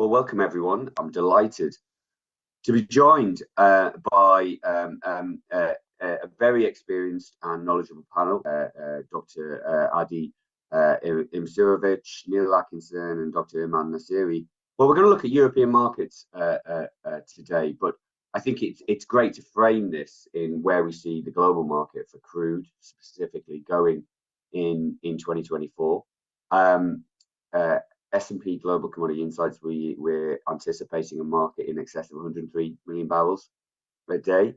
Well, welcome everyone. I'm delighted to be joined by a very experienced and knowledgeable panel, Dr. Adi Imsirovic, Neil Atkinson, and Dr. Iman Nassiri. Well, we're going to look at European markets today, but I think it's great to frame this in where we see the global market for crude specifically going in 2024. S&P Global Commodity Insights, we're anticipating a market in excess of 103 million barrels a day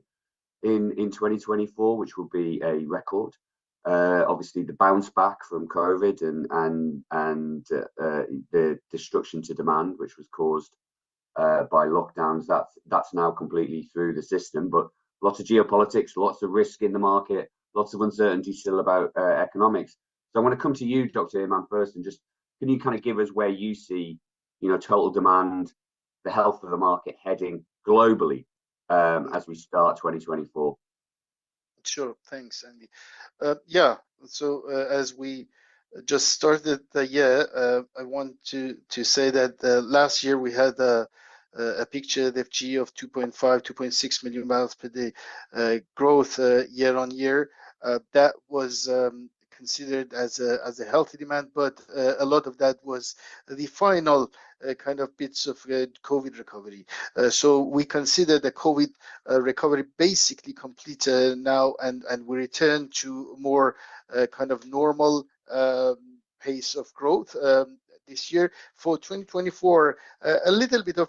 in 2024, which will be a record. Obviously, the bounce back from COVID and the destruction to demand, which was caused by lockdowns, that's now completely through the system. But lots of geopolitics, lots of risk in the market, lots of uncertainty still about economics. So I want to come to you, Dr. Iman, first, and just can you kind of give us where you see, total demand, the health of the market heading globally as we start 2024? Sure, thanks, Andy. So as we just started the year, I want to say that last year we had a picture of FGE of 2.5, 2.6 million barrels per day growth year on year. That was considered as a healthy demand, but a lot of that was the final kind of bits of COVID recovery. So we consider the COVID recovery basically complete now, and we return to more kind of normal pace of growth this year. For 2024, a little bit of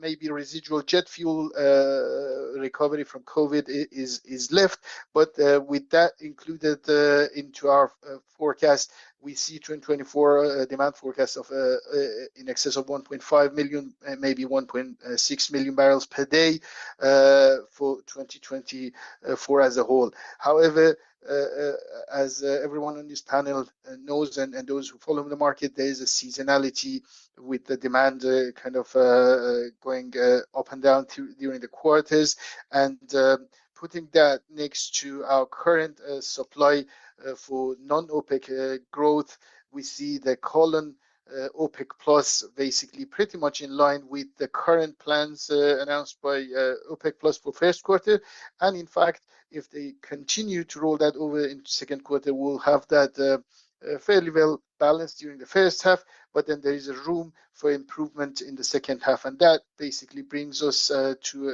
maybe residual jet fuel recovery from COVID is left, but with that included into our forecast, we see 2024 demand forecast of in excess of 1.5 million, maybe 1.6 million barrels per day for 2024 as a whole. However, as everyone on this panel knows, and those who follow the market, there is a seasonality with the demand kind of going up and down during the quarters, and putting that next to our current supply for non-OPEC growth, we see the column OPEC Plus basically pretty much in line with the current plans announced by OPEC Plus for first quarter. And in fact, if they continue to roll that over into second quarter, we'll have that fairly well balanced during the first half, but then there is a room for improvement in the second half, and that basically brings us to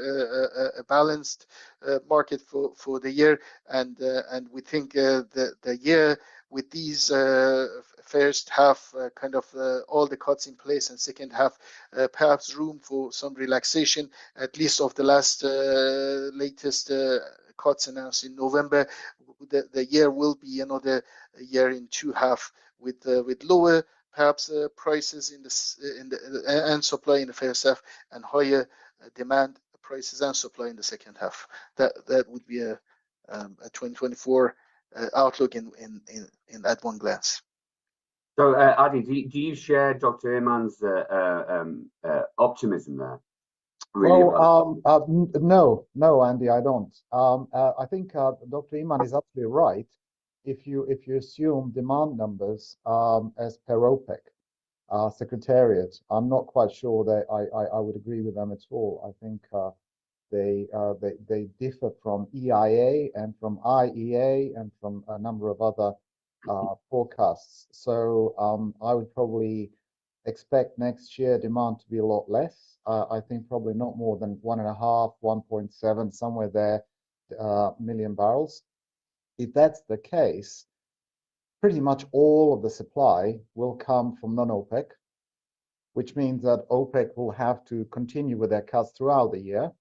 a balanced market for the year. And we think the year with these first half kind of all the cuts in place, and second half perhaps room for some relaxation, at least of the last latest cuts announced in November. The year will be another year in two half with lower perhaps prices in the and supply in the first half, and higher demand prices and supply in the second half. That would be a 2024 outlook in at one glance. So, Adi, do you share Dr. Iman's optimism there? Really? No, Andy, I don't. I think Dr. Iman is absolutely right. If you assume demand numbers as per OPEC Secretariat, I'm not quite sure that I would agree with them at all. I think they differ from EIA and from IEA and from a number of other forecasts. So I would probably expect next year demand to be a lot less. I think probably not more than 1.5, 1.7, somewhere there, million barrels. If that's the case, pretty much all of the supply will come from non-OPEC, which means that OPEC will have to continue with their cuts throughout the year.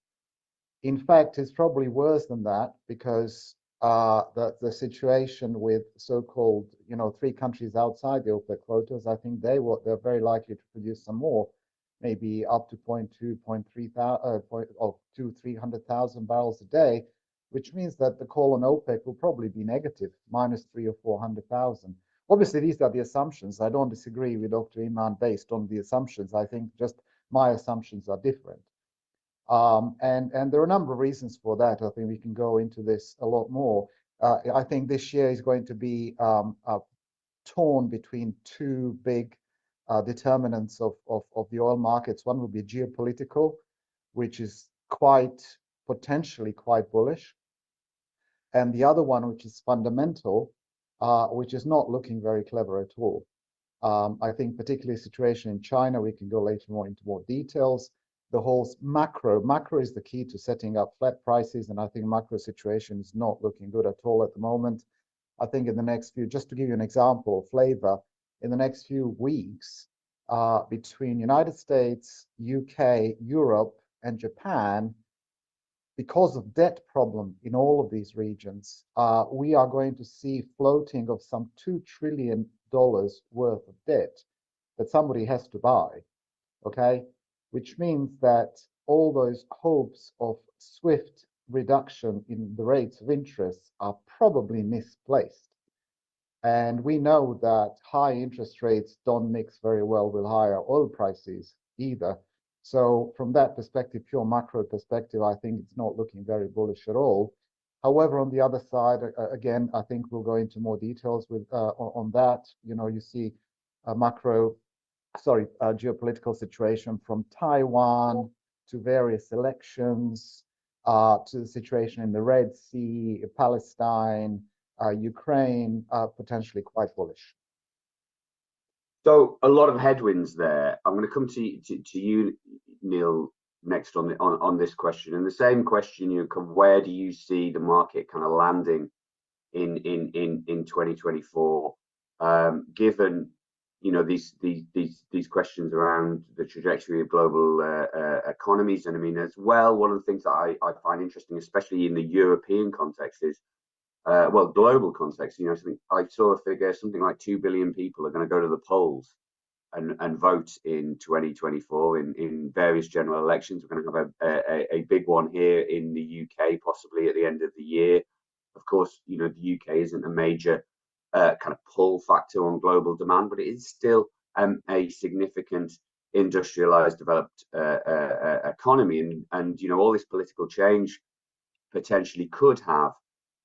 In fact, it's probably worse than that, because the situation with so-called, three countries outside the OPEC quotas, I think they're very likely to produce some more, maybe up to 300,000 barrels a day, which means that the call on OPEC will probably be negative, -300,000 or 400,000. Obviously, these are the assumptions. I don't disagree with Dr. Iman based on the assumptions. I think just my assumptions are different. And there are a number of reasons for that. I think we can go into this a lot more. I think this year is going to be torn between two big determinants of the oil markets. One would be geopolitical, which is potentially quite bullish. And the other one, which is fundamental, which is not looking very clever at all. I think particularly situation in China, we can go later more into more details. The whole macro is the key to setting up flat prices, and I think macro situation is not looking good at all at the moment. I think in the next few, just to give you an example, flavor, in the next few weeks, between United States, UK, Europe, and Japan, because of debt problem in all of these regions, we are going to see floating of some $2 trillion worth of debt that somebody has to buy, okay? Which means that all those hopes of swift reduction in the rates of interest are probably misplaced. And we know that high interest rates don't mix very well with higher oil prices either. So from that perspective, pure macro perspective, I think it's not looking very bullish at all. However, on the other side, again, I think we'll go into more details with on that. You know, you see a geopolitical situation from Taiwan to various elections, to the situation in the Red Sea, Palestine, Ukraine, potentially quite bullish. So a lot of headwinds there. I'm going to come to you, Neil, next on this question, and the same question. Where do you see the market kind of landing in 2024, given these questions around the trajectory of global economies? And I mean, as well, one of the things that I find interesting, especially in the European context, is global context. I saw a figure, something like 2 billion people are going to go to the polls and vote in 2024 in various general elections. We're going to have a big one here in the UK, possibly at the end of the year. Of course, the UK isn't a major kind of pull factor on global demand, but it is still a significant industrialized, developed economy, and all this political change potentially could have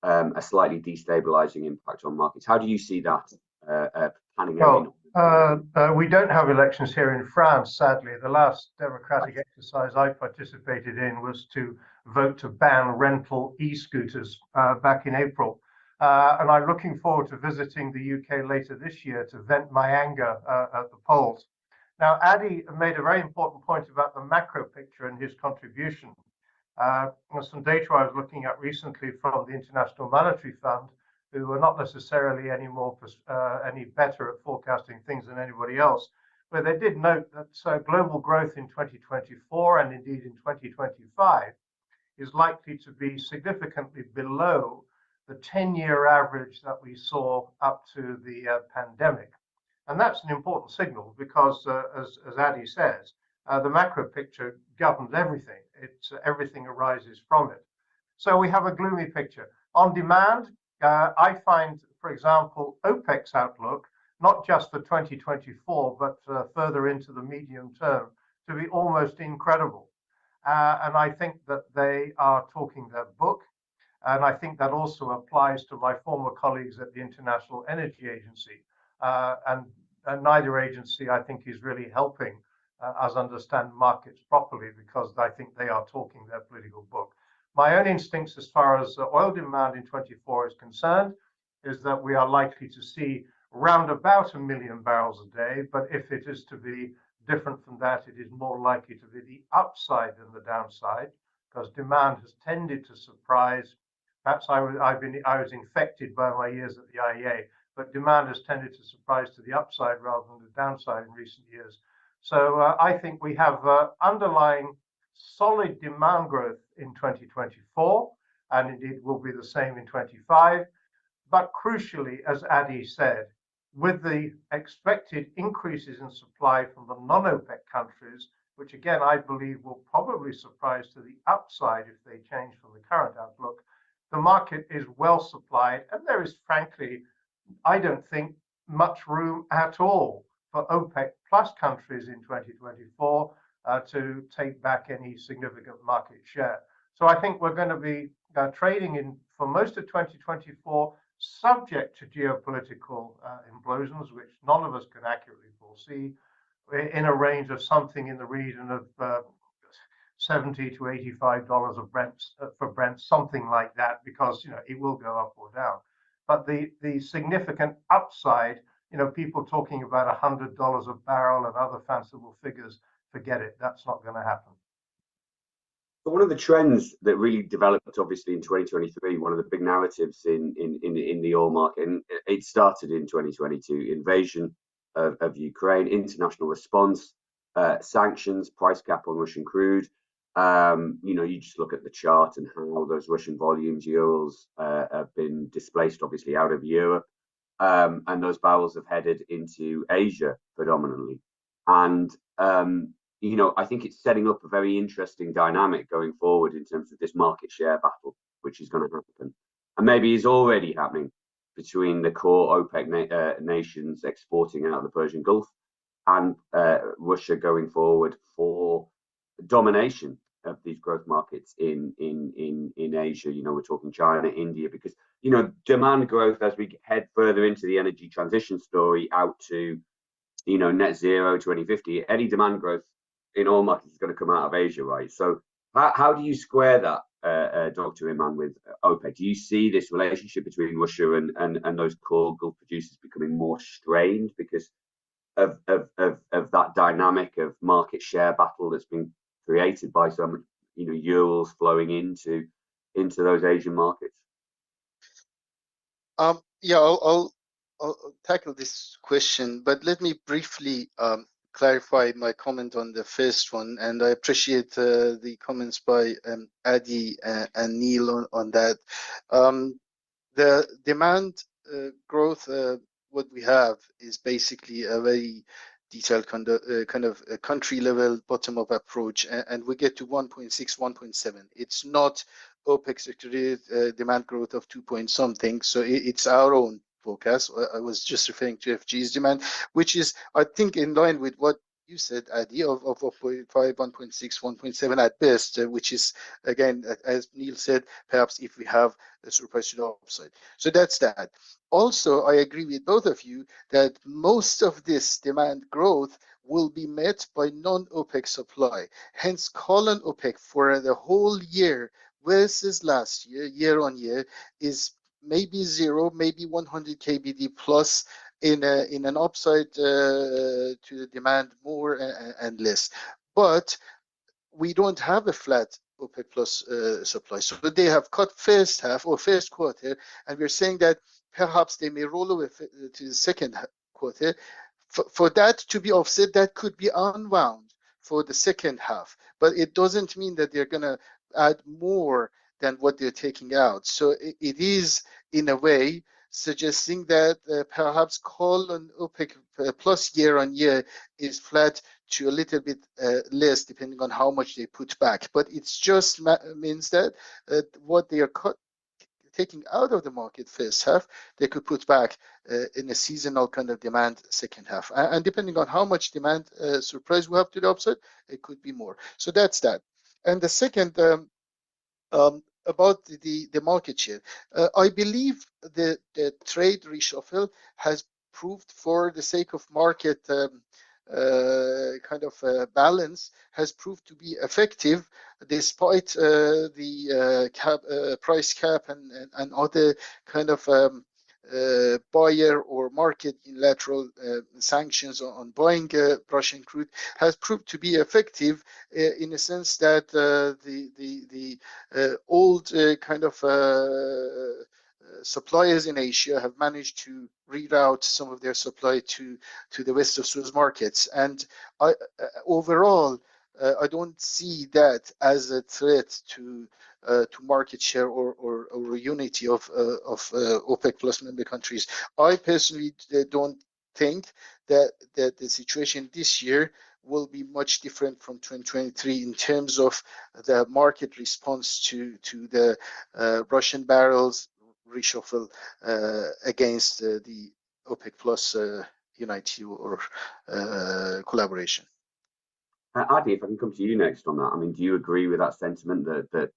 a slightly destabilizing impact on markets. How do you see that panning out? We don't have elections here in France, sadly. The last democratic exercise I participated in was to vote to ban rental e-scooters back in April. And I'm looking forward to visiting the UK later this year to vent my anger at the polls. Now, Adi made a very important point about the macro picture and his contribution. Some data I was looking at recently from the International Monetary Fund, who are not necessarily any better at forecasting things than anybody else, but they did note that global growth in 2024 and indeed in 2025 is likely to be significantly below the 10-year average that we saw up to the pandemic. And that's an important signal because, as Adi says, the macro picture governs everything. Everything arises from it. So we have a gloomy picture. On demand, I find, for example, OPEC's outlook, not just for 2024, but further into the medium term, to be almost incredible. And I think that they are talking their book. And I think that also applies to my former colleagues at the International Energy Agency. And neither agency, I think, is really helping us understand markets properly, because I think they are talking their political book. My own instincts as far as oil demand in 24 is concerned is that we are likely to see round about 1 million barrels a day. But if it is to be different from that, it is more likely to be the upside than the downside, because demand has tended to surprise. Perhaps I was infected by my years at the IEA, but demand has tended to surprise to the upside rather than the downside in recent years. So I think we have underlying solid demand growth in 2024, and indeed will be the same in 25. But crucially, as Adi said, with the expected increases in supply from the non-OPEC countries, which again I believe will probably surprise to the upside if they change from the current outlook, the market is well supplied, and there is, frankly, I don't think, much room at all for OPEC plus countries in 2024 to take back any significant market share. So I think we're going to be trading in for most of 2024, subject to geopolitical implosions, which none of us can accurately foresee. in a range of something in the region of $70 to $85 of Brent for Brent, something like that, because it will go up or down. But the significant upside, people talking about $100 a barrel and other fanciful figures, forget it. That's not going to happen. But one of the trends that really developed, obviously, in 2023, one of the big narratives in the oil market, and it started in 2022, invasion of Ukraine, international response, sanctions, price cap on Russian crude. You just look at the chart and how those Russian volumes, Urals, have been displaced, obviously, out of Europe, and those barrels have headed into Asia predominantly. And I think it's setting up a very interesting dynamic going forward in terms of this market share battle, which is going to happen, and maybe is already happening between the core OPEC nations exporting out of the Persian Gulf and Russia going forward for domination of these growth markets in Asia. We're talking China, India, because demand growth as we head further into the energy transition story out to net zero 2050. Any demand growth in all markets is going to come out of Asia, right? So how do you square that, Dr. Iman, with OPEC? Do you see this relationship between Russia and those core Gulf producers becoming more strained because of that dynamic of market share battle that's been created by some Urals flowing into those Asian markets? Yeah, I'll tackle this question, but let me briefly clarify my comment on the first one, and I appreciate the comments by Adi and Neil on that. The demand growth, what we have is basically a very detailed kind of a country level bottom up approach, and we get to 1.6, 1.7. It's not OPEC sector demand growth of 2 point something, so it's our own forecast. I was just referring to FG's demand, which is, I think, in line with what you said, Adi, of 1.5, 1.6, 1.7 at best, which is, again, as Neil said, perhaps if we have a surprise to the upside. So that's that. Also, I agree with both of you that most of this demand growth will be met by non-OPEC supply. Hence, call on OPEC for the whole year versus last year, year on year, is maybe zero, maybe 100 KBD plus in an upside to the demand more and less. But we don't have a flat OPEC plus supply. So they have cut first half or first quarter, and we're saying that perhaps they may roll over to the second quarter. For that to be offset, that could be unwound for the second half. But it doesn't mean that they're going to add more than what they're taking out. So it is, in a way, suggesting that perhaps call on OPEC plus year on year is flat to a little bit less, depending on how much they put back. But it just means that what they are taking out of the market first half, they could put back in a seasonal kind of demand second half. And depending on how much demand surprise we have to the upside, it could be more. So that's that. And the second, about the market share, I believe the trade reshuffle has proved, for the sake of market kind of balance, has proved to be effective despite the price cap and other kind of buyer or market unilateral sanctions on buying Russian crude, has proved to be effective in a sense that the old kind of suppliers in Asia have managed to reroute some of their supply to the west of Suez markets. And overall, I don't see that as a threat to market share or unity of OPEC plus member countries. I personally don't think that the situation this year will be much different from 2023 in terms of the market response to the Russian barrels reshuffle against the OPEC plus unity or collaboration. Adi, if I can come to you next on that, I mean, do you agree with that sentiment that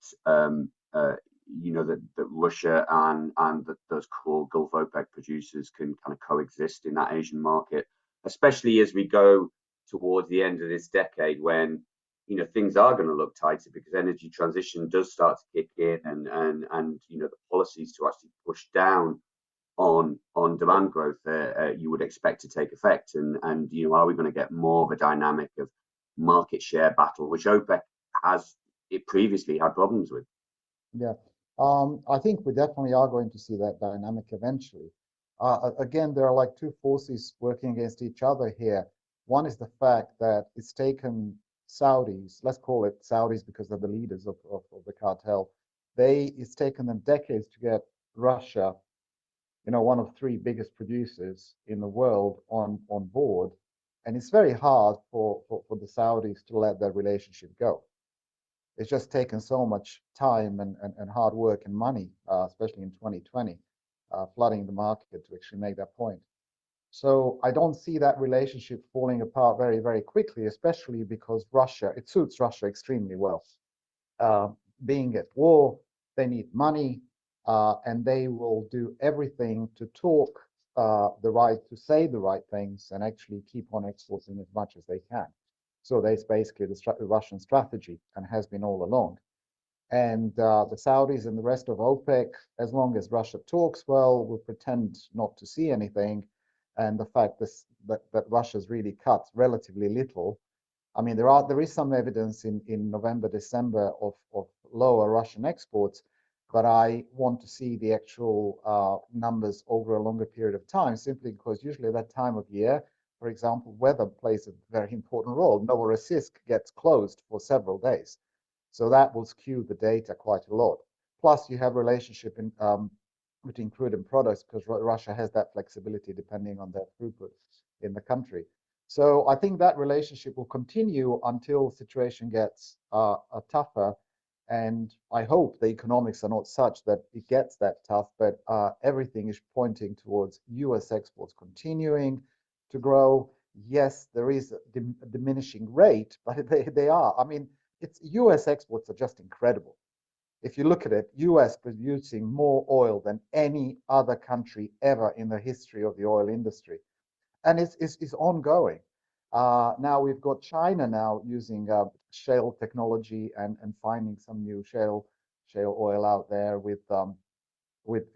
Russia and those core Gulf OPEC producers can kind of coexist in that Asian market, especially as we go towards the end of this decade when, you know, things are going to look tighter because energy transition does start to kick in, and you know, the policies to actually push down on demand growth you would expect to take effect, and you know, are we going to get more of a dynamic of market share battle, which OPEC has previously had problems with? Yeah, I think we definitely are going to see that dynamic eventually. Again, there are like two forces working against each other here. One is the fact that it's taken Saudis, let's call it Saudis because they're the leaders of the cartel. It's taken them decades to get Russia, you know, one of three biggest producers in the world, on board. And it's very hard for the Saudis to let that relationship go. It's just taken so much time and hard work and money, especially in 2020, flooding the market to actually make that point. So I don't see that relationship falling apart very, very quickly, especially because Russia, it suits Russia extremely well. Being at war, they need money, and they will do everything to talk to say the right things and actually keep on exporting as much as they can. So that's basically the Russian strategy, and has been all along. And the Saudis and the rest of OPEC, as long as Russia talks well, will pretend not to see anything. And the fact that Russia's really cut relatively little. I mean, there is some evidence in November, December of lower Russian exports, but I want to see the actual numbers over a longer period of time, simply because usually that time of year, for example, weather plays a very important role. Novorossiysk gets closed for several days. So that will skew the data quite a lot. Plus, you have relationship between crude and products, because Russia has that flexibility depending on their throughput in the country. So I think that relationship will continue until the situation gets tougher. And I hope the economics are not such that it gets that tough, but everything is pointing towards US exports continuing to grow. Yes, there is a diminishing rate, but they are. I mean, US exports are just incredible. If you look at it, US producing more oil than any other country ever in the history of the oil industry. And it's ongoing. Now we've got China now using shale technology and finding some new shale oil out there with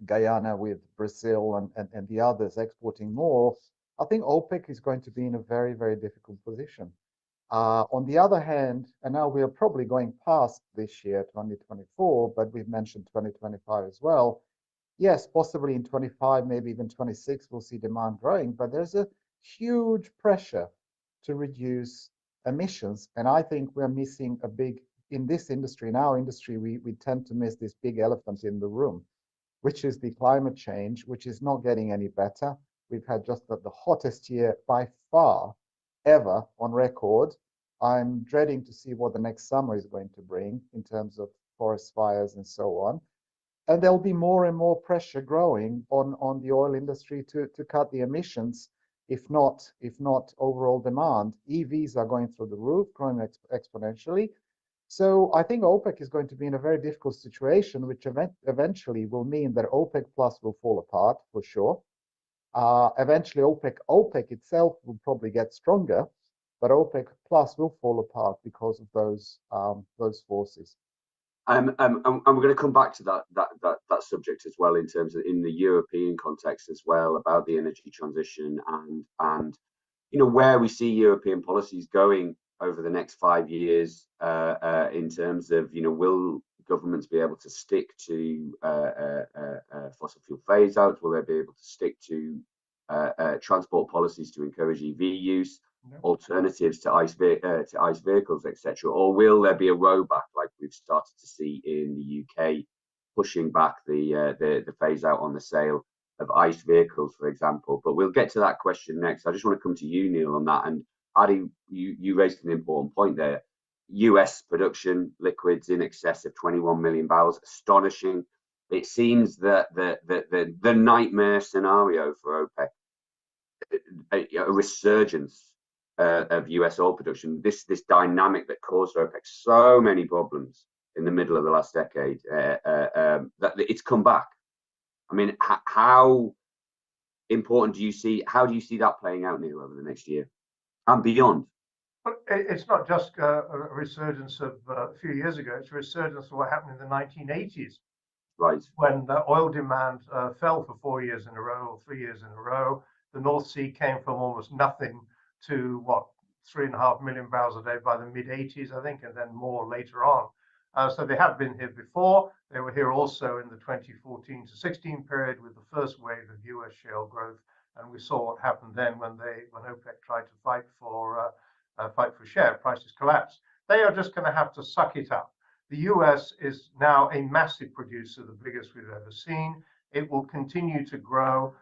Guyana, with Brazil and the others exporting more. I think OPEC is going to be in a very, very difficult position. On the other hand, and now we are probably going past this year, 2024, but we've mentioned 2025 as well. Yes, possibly in 25, maybe even 26, we'll see demand growing, but there's a huge pressure to reduce emissions. And I think we're missing in this industry, in our industry, we tend to miss this big elephant in the room, which is the climate change, which is not getting any better. We've had just the hottest year by far ever on record. I'm dreading to see what the next summer is going to bring in terms of forest fires and so on. And there'll be more and more pressure growing on the oil industry to cut the emissions, if not overall demand. EVs are going through the roof, growing exponentially. So I think OPEC is going to be in a very difficult situation, which eventually will mean that OPEC Plus will fall apart for sure. Eventually, OPEC itself will probably get stronger, but OPEC Plus will fall apart because of those forces. And we're going to come back to that subject as well, in terms of in the European context as well, about the energy transition and you know, where we see European policies going over the next 5 years, in terms of, you know, will governments be able to stick to fossil fuel phase outs? Will they be able to stick to transport policies to encourage EV use, alternatives to ICE vehicles, etc.? Or will there be a rowback, like we've started to see in the UK, pushing back the phase out on the sale of ICE vehicles, for example? But we'll get to that question next. I just want to come to you, Neil, on that. And Adi, you raised an important point there. US production liquids in excess of 21 million barrels, astonishing. It seems that the nightmare scenario for OPEC, a resurgence of US oil production, this dynamic that caused OPEC so many problems in the middle of the last decade, that it's come back. I mean, how important do you see that playing out, Neil, over the next year and beyond? it's not just a resurgence of a few years ago. It's a resurgence of what happened in the 1980s. Right. When the oil demand fell for 4 years in a row or 3 years in a row. The North Sea came from almost nothing to what, 3.5 million barrels a day by the mid 80s, I think, and then more later on. So they have been here before. They were here also in the 2014 to 16 period with the first wave of US shale growth, and we saw what happened then when OPEC tried to fight for share. Prices collapsed. They are just going to have to suck it up. The US is now a massive producer, the biggest we've ever seen. It will continue to grow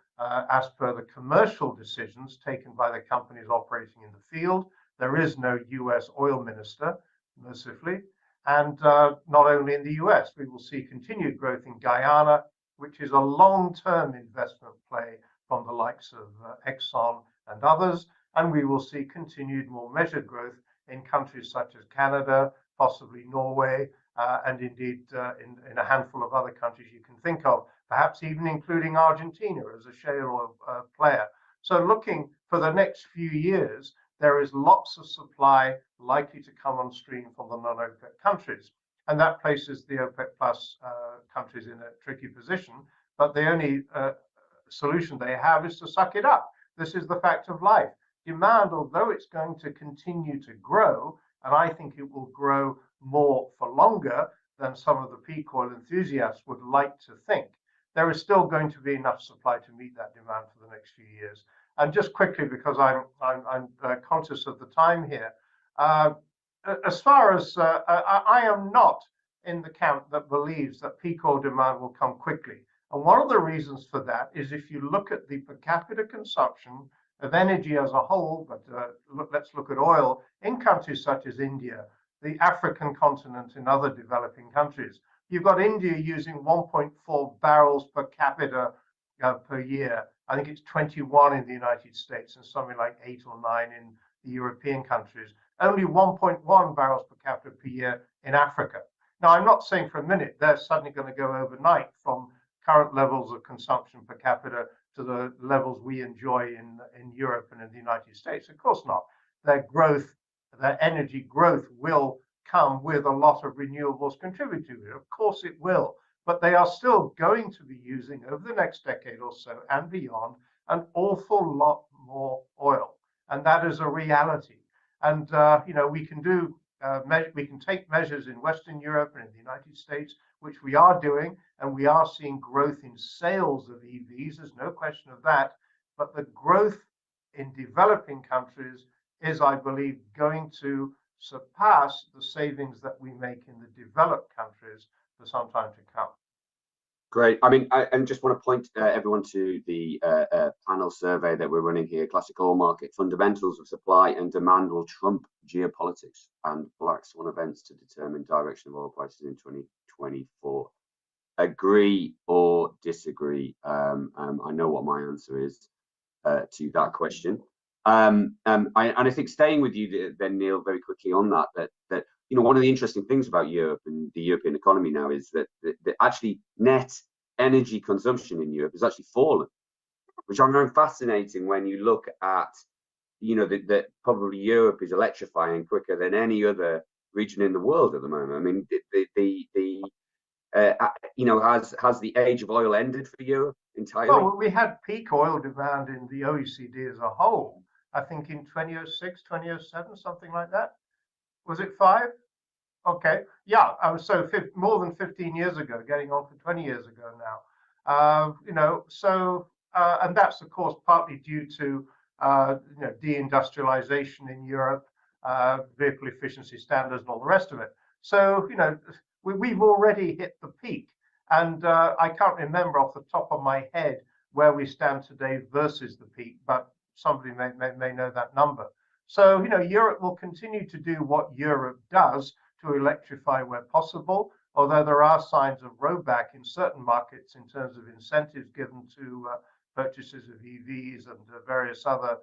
as per the commercial decisions taken by the companies operating in the field. There is no US oil minister, mercifully. And not only in the US, we will see continued growth in Guyana, which is a long-term investment play from the likes of Exxon and others. And we will see continued more measured growth in countries such as Canada, possibly Norway, and indeed in a handful of other countries you can think of, perhaps even including Argentina as a shale oil player. So looking for the next few years, there is lots of supply likely to come on stream from the non-OPEC countries. And that places the OPEC plus countries in a tricky position. But the only solution they have is to suck it up. This is the fact of life. Demand, although it's going to continue to grow, and I think it will grow more for longer than some of the peak oil enthusiasts would like to think, there is still going to be enough supply to meet that demand for the next few years. And just quickly, because I'm conscious of the time here, as far as I am not in the camp that believes that peak oil demand will come quickly. And one of the reasons for that is if you look at the per capita consumption of energy as a whole, but let's look at oil in countries such as India, the African continent, and other developing countries. You've got India using 1.4 barrels per capita per year. I think it's 21 in the United States and something like 8 or 9 in the European countries. Only 1.1 barrels per capita per year in Africa. Now, I'm not saying for a minute they're suddenly going to go overnight from current levels of consumption per capita to the levels we enjoy in Europe and in the United States. Of course not. Their growth, their energy growth will come with a lot of renewables contributing to it. Of course it will. But they are still going to be using over the next decade or so and beyond an awful lot more oil. And that is a reality. And, we can do, we can take measures in Western Europe and in the United States, which we are doing, and we are seeing growth in sales of EVs. There's no question of that. But the growth in developing countries is, I believe, going to surpass the savings that we make in the developed countries for some time to come. Great. I mean, I just want to point everyone to the panel survey that we're running here. Classic oil market fundamentals of supply and demand will trump geopolitics and black swan events to determine direction of oil prices in 2024. Agree or disagree? I know what my answer is to that question. And I think staying with you then, Neil, very quickly on that one of the interesting things about Europe and the European economy now is that actually net energy consumption in Europe has actually fallen, which I find fascinating when you look at, that probably Europe is electrifying quicker than any other region in the world at the moment. I mean, has the age of oil ended for Europe entirely? Well, we had peak oil demand in the OECD as a whole, I think in 2006, 2007, something like that. Was it 5? Okay, yeah. So more than 15 years ago, getting on for 20 years ago now. And that's of course partly due to deindustrialization in Europe, vehicle efficiency standards, and all the rest of it. So we've already hit the peak, and I can't remember off the top of my head where we stand today versus the peak, but somebody may know that number. So, Europe will continue to do what Europe does to electrify where possible, although there are signs of rollback in certain markets in terms of incentives given to purchases of EVs and various other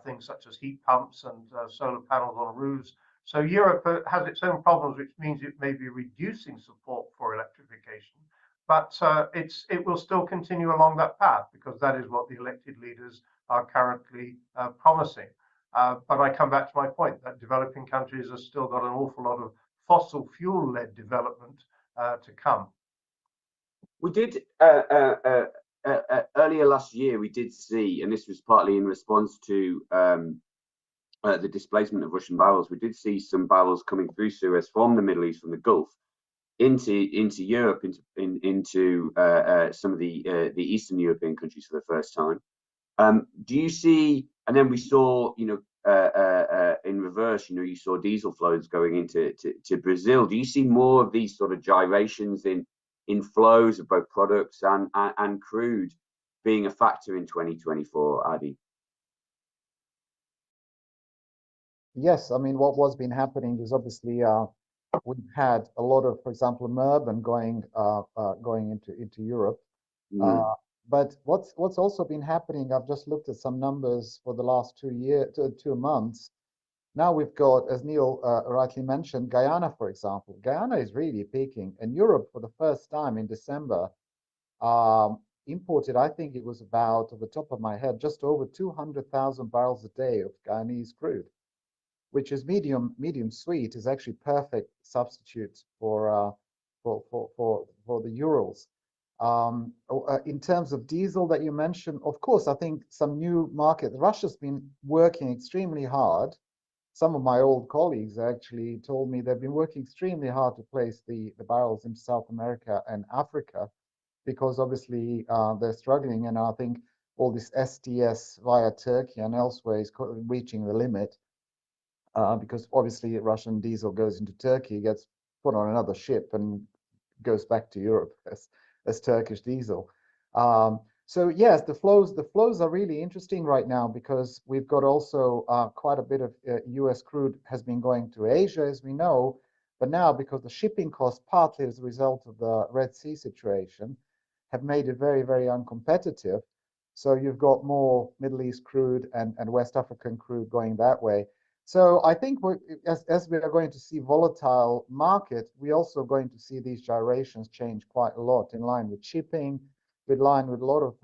things such as heat pumps and solar panels on roofs. So Europe has its own problems, which means it may be reducing support for electrification, but it will still continue along that path because that is what the elected leaders are currently promising. But I come back to my point that developing countries have still got an awful lot of fossil fuel-led development to come. We did earlier last year. We did see, and this was partly in response to the displacement of Russian barrels. We did see some barrels coming through Suez from the Middle East, from the Gulf, into Europe, into some of the Eastern European countries for the first time. Do you see? And then we saw, in reverse, you saw diesel flows going into Brazil. Do you see more of these sort of gyrations in flows of both products and crude being a factor in 2024, Adi? Yes, I mean, what been happening is obviously we've had a lot of, for example, Murban going into Europe. But what's also been happening, I've just looked at some numbers for the last 2 months. Now we've got, as Neil rightly mentioned, Guyana, for example. Guyana is really peaking, and Europe, for the first time in December, imported, I think it was about, off the top of my head, just over 200,000 barrels a day of Guyanese crude, which is medium sweet, is actually perfect substitute for the Urals. In terms of diesel that you mentioned, of course, I think some new market. Russia's been working extremely hard. Some of my old colleagues actually told me they've been working extremely hard to place the barrels into South America and Africa, because obviously they're struggling, and I think all this STS via Turkey and elsewhere is reaching the limit, because obviously Russian diesel goes into Turkey, gets put on another ship and goes back to Europe as Turkish diesel. So yes, the flows are really interesting right now, because we've got also quite a bit of US crude has been going to Asia, as we know, but now because the shipping costs, partly as a result of the Red Sea situation, have made it very, very uncompetitive. So you've got more Middle East crude and West African crude going that way. So I think as we are going to see volatile market, we're also going to see these gyrations change quite a lot, in line with shipping, in line with a lot of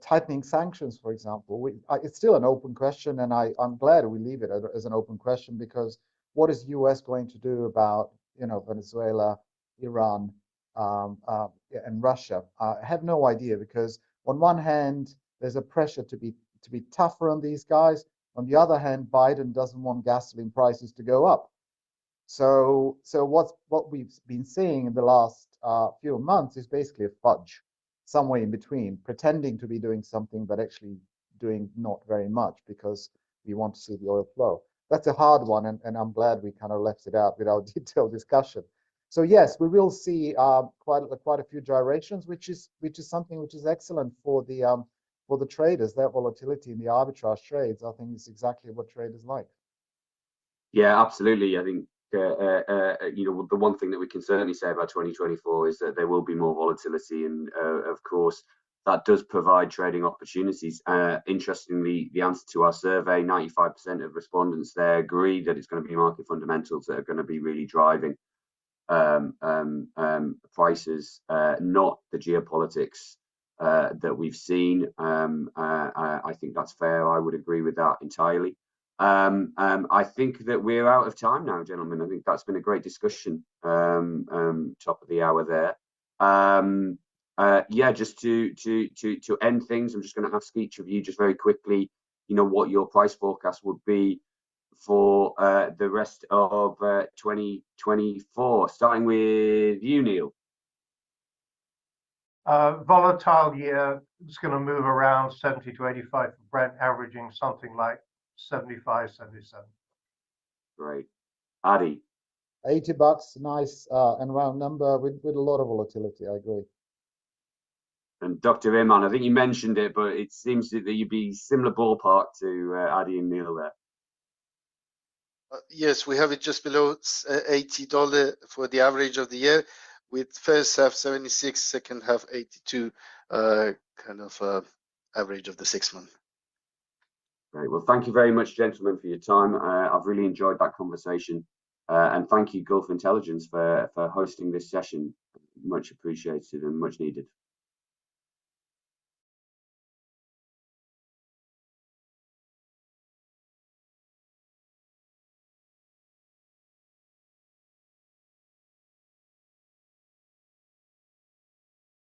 tightening sanctions, for example. It's still an open question, and I'm glad we leave it as an open question, because what is US going to do about Venezuela, Iran, and Russia? I have no idea, because on one hand there's a pressure to be tougher on these guys. On the other hand, Biden doesn't want gasoline prices to go up. So what we've been seeing in the last few months is basically a fudge, somewhere in between, pretending to be doing something but actually doing not very much, because we want to see the oil flow. That's a hard one, and I'm glad we kind of left it out without detailed discussion. So yes, we will see quite a few gyrations, which is something which is excellent for the traders. That volatility in the arbitrage trades, I think, is exactly what traders like. Yeah, absolutely. I think the one thing that we can certainly say about 2024 is that there will be more volatility, and of course that does provide trading opportunities. Interestingly, the answer to our survey, 95% of respondents there agree that it's going to be market fundamentals that are going to be really driving prices, not the geopolitics that we've seen. I think that's fair. I would agree with that entirely. I think that we're out of time now, gentlemen. I think that's been a great discussion. Top of the hour there. Yeah, just to end things, I'm just going to ask each of you just very quickly, what your price forecast would be for the rest of 2024, starting with you, Neil. Volatile year. It's going to move around 70 to 85 for Brent, averaging something like 75, 77. Great. Adi. $80, nice and round number with a lot of volatility. I agree. And Dr. Iman, I think you mentioned it, but it seems that you'd be similar ballpark to Adi and Neil there. Yes, we have it just below $80 for the average of the year, with first half 76, second half 82, kind of average of the 6 month. Great. Well, thank you very much, gentlemen, for your time. I've really enjoyed that conversation, and thank you, Gulf Intelligence, for hosting this session. Much appreciated and much needed.